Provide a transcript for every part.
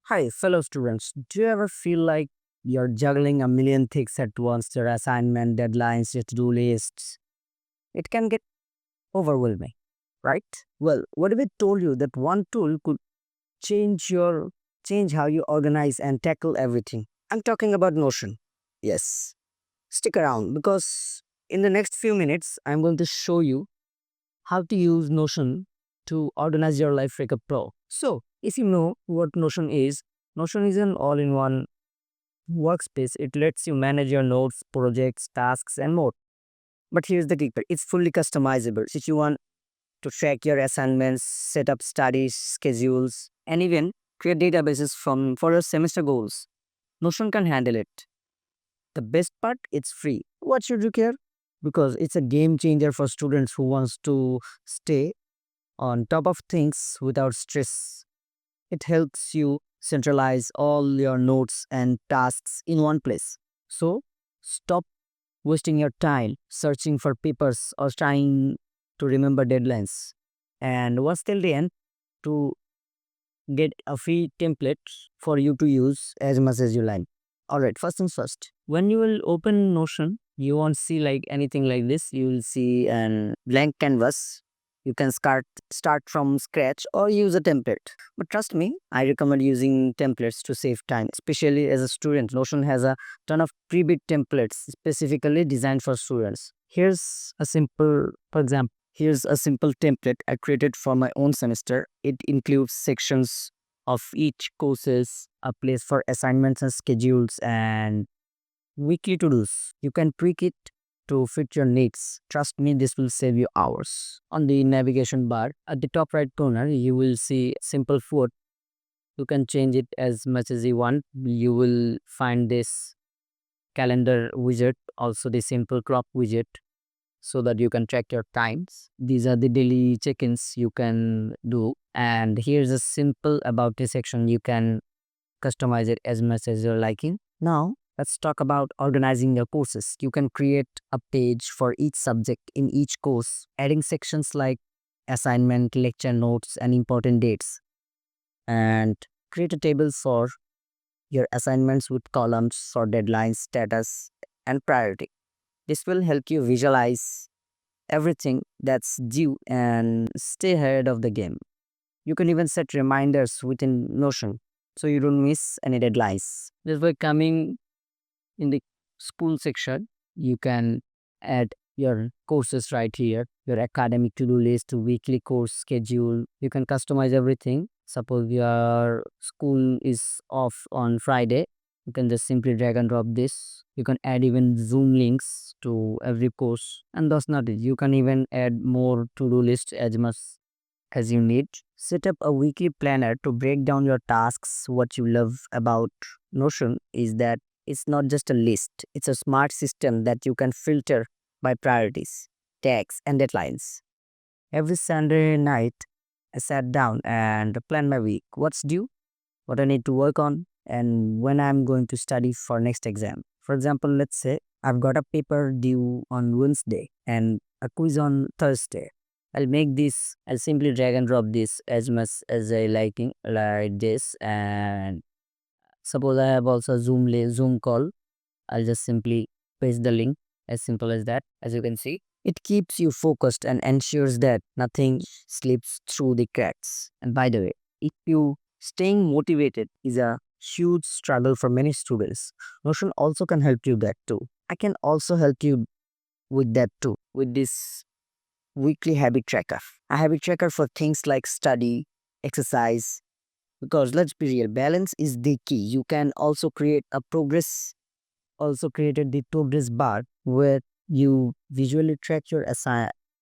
Hi, fellow students. Do you ever feel like you're juggling a million things at once? Your assignment, deadlines, your to-do lists. It can get overwhelming, right? Well, what if I told you that one tool could change your change how you organize and tackle everything? I'm talking about Notion. Yes. Stick around because in the next few minutes I'm going to show you how to use Notion to organize your life like a pro. So, if you know what Notion is an all-in-one workspace. It lets you manage your notes, projects, tasks, and more. But here's the kicker, it's fully customizable. If you want to track your assignments, set up study schedules, and even create databases for your semester goals, Notion can handle it. The best part, it's free. What should you care? Because it's a game changer for students who wants to stay on top of things without stress. It helps you centralize all your notes and tasks in one place. So, stop wasting your time searching for papers or trying to remember deadlines. And what's till the end to get a free template for you to use as much as you like. Alright, first things first. When you will open Notion, you won't see like anything like this. You will see an blank canvas. You can start from scratch or use a template. But trust me, I recommend using templates to save time, especially as a student. Notion has a ton of pre-built templates specifically designed for students. Here's a simple template I created for my own semester. It includes sections of each courses, a place for assignments and schedules, and weekly to-dos. You can tweak it to fit your needs. Trust me, this will save you hours. On the navigation bar, at the top right corner, you will see simple foot. You can change it as much as you want. You will find this calendar widget, also the simple crop widget so that you can track your times. These are the daily check-ins you can do. And here's a simple about this section. You can customize it as much as you're liking. Now, let's talk about organizing your courses. You can create a page for each subject in each course, adding sections like assignment, lecture notes, and important dates. And create a table for your assignments with columns for deadlines, status, and priority. This will help you visualize everything that's due and stay ahead of the game. You can even set reminders within Notion so you don't miss any deadlines. This way, coming in the school section, you can add your courses right here, your academic to-do list, weekly course schedule. You can customize everything. Suppose your school is off on Friday, you can just simply drag and drop this. You can add even Zoom links to every course. And that's not it. You can even add more to-do list as much as you need. Set up a weekly planner to break down your tasks. What you love about Notion is that it's not just a list, it's a smart system that you can filter by priorities, tags, and deadlines. Every Sunday night, I sat down and planned my week. What's due, what I need to work on, and when I'm going to study for next exam. For example, let's say I've got a paper due on Wednesday and a quiz on Thursday. I'll simply drag and drop this as much as I like this. And suppose I have also Zoom call. I'll just simply paste the link, as simple as that. As you can see, it keeps you focused and ensures that nothing slips through the cracks. And by the way, if you staying motivated is a huge struggle for many students, Notion also can help you that too. I can also help you with that too, with this weekly habit tracker. A habit tracker for things like study, exercise, because let's be real, balance is the key. You can also created the progress bar where you visually track your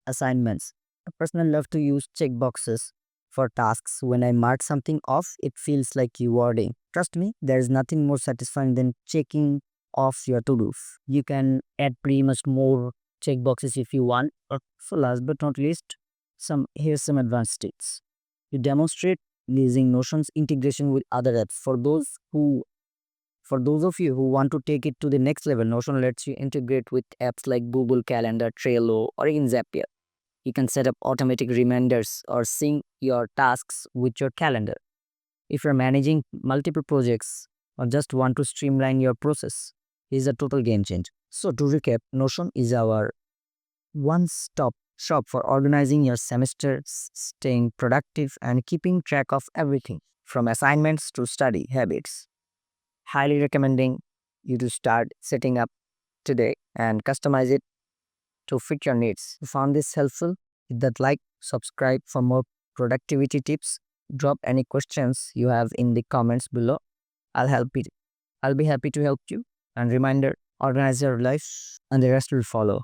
assignments. I personally love to use checkboxes for tasks. When I mark something off, it feels like rewarding. Trust me, there is nothing more satisfying than checking off your to-dos. You can add pretty much more checkboxes if you want. Or so last but not least, here's some advanced tips. You demonstrate using Notion's integration with other apps. For those of you who want to take it to the next level, Notion lets you integrate with apps like Google Calendar, Trello, or even Zapier. You can set up automatic reminders or sync your tasks with your calendar. If you're managing multiple projects or just want to streamline your process, is a total game changer. So to recap, Notion is our one-stop shop for organizing your semester, staying productive, and keeping track of everything from assignments to study habits. Highly recommending you to start setting up today and customize it to fit your needs. If you found this helpful, hit that like, subscribe for more productivity tips. Drop any questions you have in the comments below. I'll help it. I'll be happy to help you. And reminder, organize your life and the rest will follow.